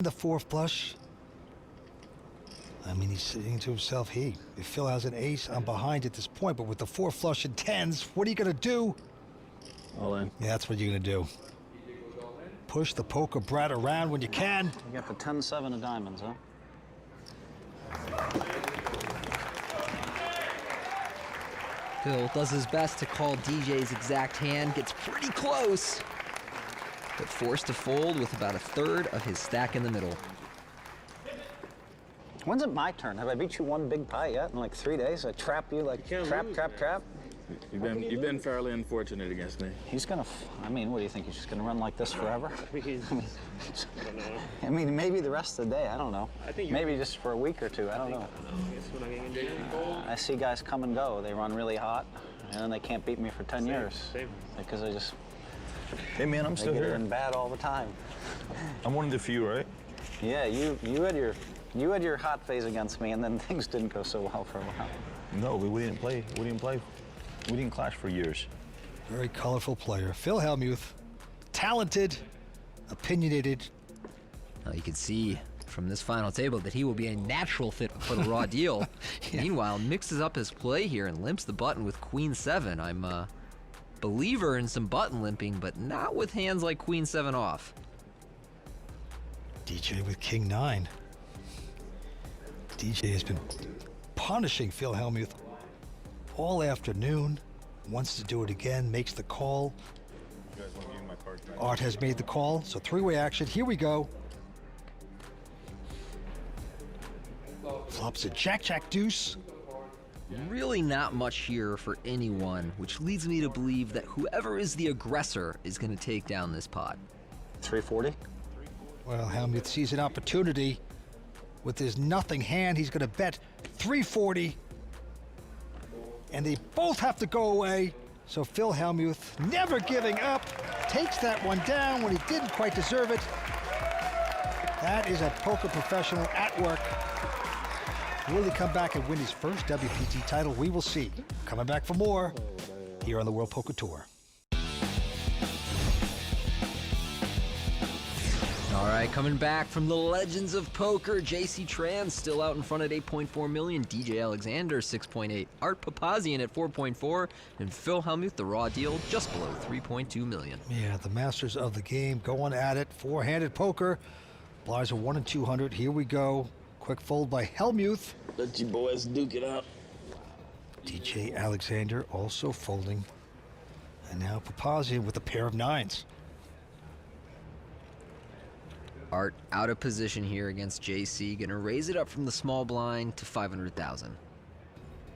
The fourth flush. I mean, he's saying to himself, hey, if Phil has an ace, I'm behind at this point, but with the four flush and tens, what are you going to do? All in. Yeah, that's what you're going to do. Push the poker brat around when you can. You got the 10-7 of diamonds, huh? Phil does his best to call DJ's exact hand, gets pretty close, but forced to fold with about a third of his stack in the middle. When's it my turn? Have I beat you one big pie yet in like 3 days? I trap you like trap. You've been fairly unfortunate against me. He's gonna, I mean, what do you think? He's just gonna run like this forever? I mean, maybe the rest of the day, I don't know. Maybe just for a week or two, I don't know. I see guys come and go. They run really hot, and then they can't beat me for 10 years. Because they just, hey man, I'm still they get here. in bad all the time. I'm one of the few, right? Yeah, you had your hot phase against me, and then things didn't go so well for a while. No, we didn't play. We didn't clash for years. Very colorful player. Phil Hellmuth, talented, opinionated. Now you can see from this final table that he will be a natural fit for the raw deal. Yeah. Meanwhile, mixes up his play here and limps the button with Queen 7. I'm a believer in some button limping, but not with hands like Queen 7 off. DJ with King 9. DJ has been punishing Phil Hellmuth all afternoon. Wants to do it again, makes the call. You guys want to give me my card? Art has made the call, so three-way action. Here we go. Flops a jack deuce. Really not much here for anyone, which leads me to believe that whoever is the aggressor is going to take down this pot. 340? Well, Hellmuth sees an opportunity. With his nothing hand, he's going to bet 340. And they both have to go away. So Phil Hellmuth, never giving up, takes that one down when he didn't quite deserve it. That is a poker professional at work. Will he come back and win his first WPT title? We will see. Coming back for more here on the World Poker Tour. All right, coming back from the legends of poker, J.C. Tran still out in front at 8.4 million, DJ Alexander 6.8, Art Papazian at 4.4, and Phil Hellmuth, the raw deal, just below 3.2 million. Yeah, the masters of the game going at it. Four-handed poker. Blinds are 1 and 200. Here we go. Quick fold by Hellmuth. Let you boys duke it out. DJ Alexander also folding. And now Papazian with a pair of nines. Art out of position here against JC, gonna raise it up from the small blind to 500,000.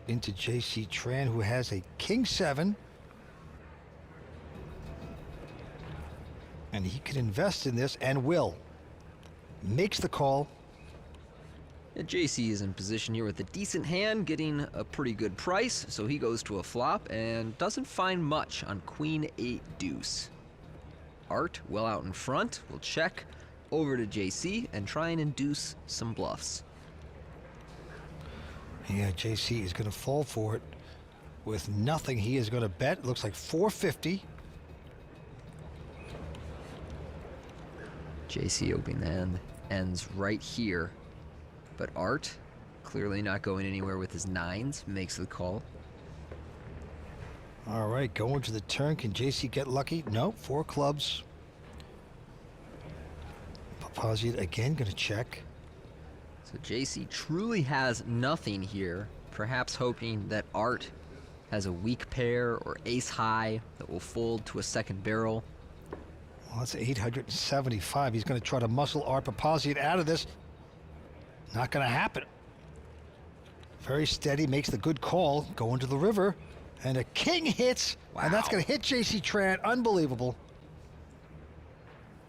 Into JC Tran, who has a King 7. And he can invest in this and will. Makes the call. And JC is in position here with a decent hand, getting a pretty good price, so he goes to a flop and doesn't find much on Queen 8 deuce. Art, well out in front, will check over to JC and try and induce some bluffs. Yeah, JC is going to fall for it. With nothing, he is going to bet. It looks like 450. JC opening hand ends right here, but Art, clearly not going anywhere with his nines, makes the call. All right, going to the turn. Can JC get lucky? No, 4 clubs. Papazian again going to check. So JC truly has nothing here, perhaps hoping that Art has a weak pair or ace high that will fold to a second barrel. Well, that's 875. He's going to try to muscle Art Papazian out of this. Not going to happen. Very steady, makes the good call, going to the river, and a king hits, and that's going to hit JC Tran. Unbelievable.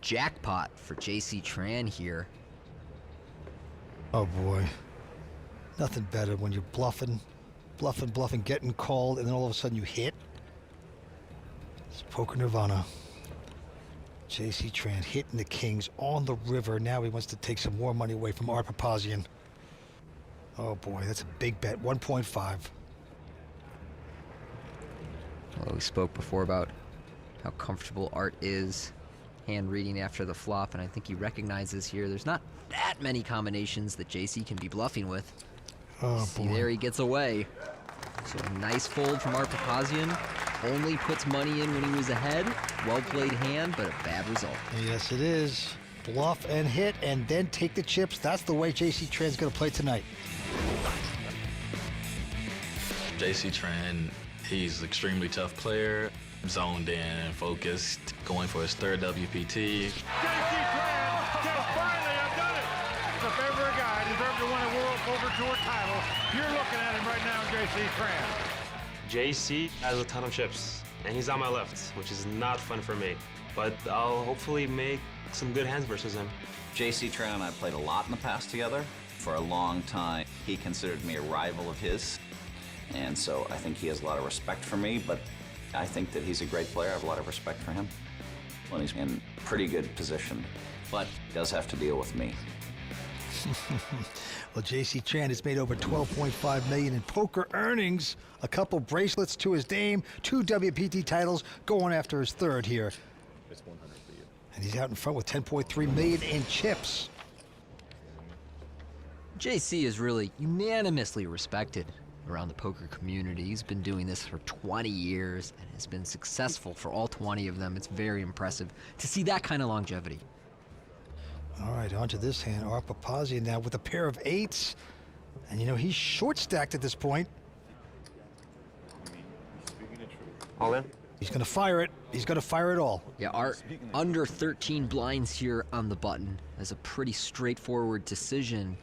Jackpot for JC Tran here. Oh boy. Nothing better when you're bluffing, getting called, and then all of a sudden you hit. It's poker nirvana. JC Tran hitting the kings on the river. Now he wants to take some more money away from Art Papazian. Oh boy, that's a big bet, 1.5. Well, we spoke before about how comfortable Art is hand reading after the flop, and I think he recognizes here there's not that many combinations that JC can be bluffing with. Oh, See, boy. there he gets away. So a nice fold from Art Papazian. Only puts money in when he was ahead. Well played hand, but a bad result. Yes, it is. Bluff and hit, and then take the chips. That's the way J.C. Tran's going to play tonight. JC Tran, he's an extremely tough player, zoned in and focused, going for his third WPT. JC Tran can finally have done it. If ever a guy deserved to win a World Poker Tour title, you're looking at him right now, JC Tran. JC has a ton of chips, and he's on my left, which is not fun for me. But I'll hopefully make some good hands versus him. JC Tran and I played a lot in the past together. For a long time, he considered me a rival of his. And so I think he has a lot of respect for me, but I think that he's a great player. I have a lot of respect for him. Well, he's in pretty good position, but he does have to deal with me. Well, J.C. Tran has made over $12.5 million in poker earnings, a couple bracelets to his name, 2 WPT titles, going after his third here. It's 100 for you. And he's out in front with $10.3 million in chips. JC is really unanimously respected around the poker community. He's been doing this for 20 years and has been successful for all 20 of them. It's very impressive to see that kind of longevity. All right, on to this hand. Art Papazian now with a pair of 8s. And, you know, he's short-stacked at this point. All in? He's going to fire it. He's going to fire it all. Yeah, Art under 13 blinds here on the button. That's a pretty straightforward decision.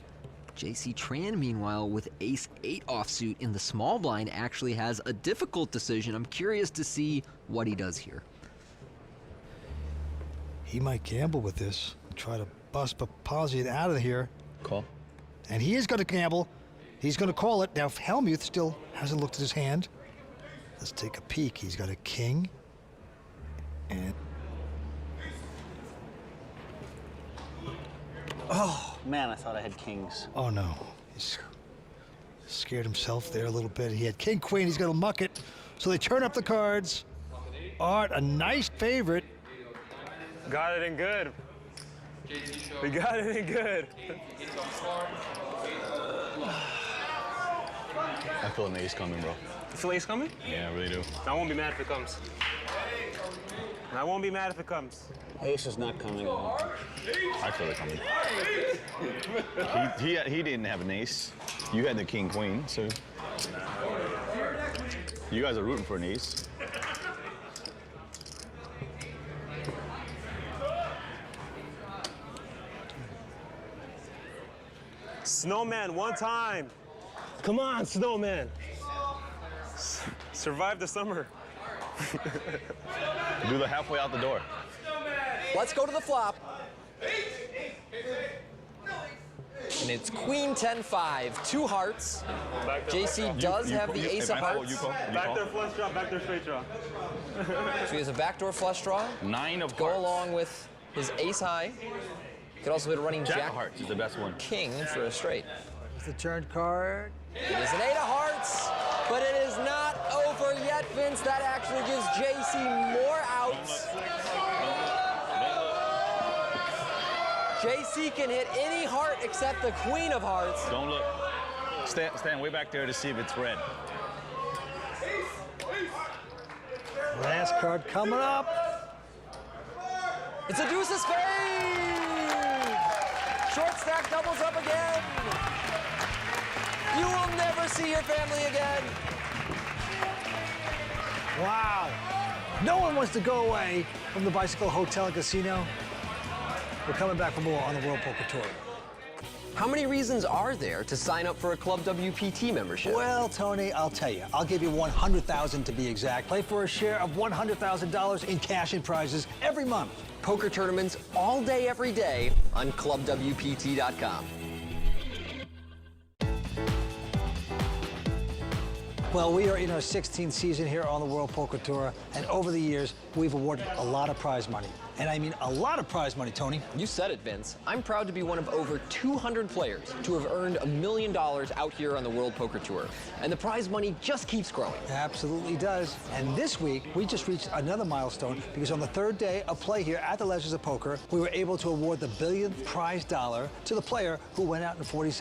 JC Tran, meanwhile, with ace-8 offsuit in the small blind, actually has a difficult decision. I'm curious to see what he does here. He might gamble with this, try to bust Papazian out of here. Call. And he is going to gamble. He's going to call it. Now, Helmuth still hasn't looked at his hand. Let's take a peek. He's got a king. And Oh, man, I thought I had kings. oh no, he's scared himself there a little bit. He had king, queen. He's going to muck it. So they turn up the cards. Art, a nice favorite. Got it in good. We got it in good. I feel an ace coming, bro. You feel ace coming? Yeah, I really do. I won't be mad if it comes. I won't be mad if it comes. Ace is not coming. I feel it coming. He didn't have an ace. You had the king queen, so you guys are rooting for an ace. Snowman, one time. Come on, Snowman. Survive the summer. Do the halfway out the door. Let's go to the flop. And it's Queen 10-5, 2 hearts. JC does have the ace of hearts. Back there flush draw, back there straight draw. So he has a backdoor flush draw. 9 of Go hearts. along with his ace high. Could also be running Jack jack of hearts is the best one. king for a straight. It's the turn card. It is an 8 of hearts, but it is not over yet, Vince. That actually gives JC more outs. JC can hit any heart except the queen of hearts. Don't look. Stand way back there to see if it's red. Last card coming up. It's a deuce of spades! Short stack doubles up again. You will never see your family again. Wow. No one wants to go away from the Bicycle Hotel and Casino. We're coming back for more on the World Poker Tour. How many reasons are there to sign up for a Club WPT membership? Well, Tony, I'll tell you. I'll give you $100,000 to be exact. Play for a share of $100,000 in cash and prizes every month. Poker tournaments all day, every day on ClubWPT.com. Well, we are in our 16th season here on the World Poker Tour, and over the years, we've awarded a lot of prize money. And I mean a lot of prize money, Tony. You said it, Vince. I'm proud to be one of over 200 players to have earned $1 million out here on the World Poker Tour. And the prize money just keeps growing. It absolutely does. And this week, we just reached another milestone because on the third day of play here at the Legends of Poker, we were able to award the 1,000,000th prize dollar to the player who went out in 47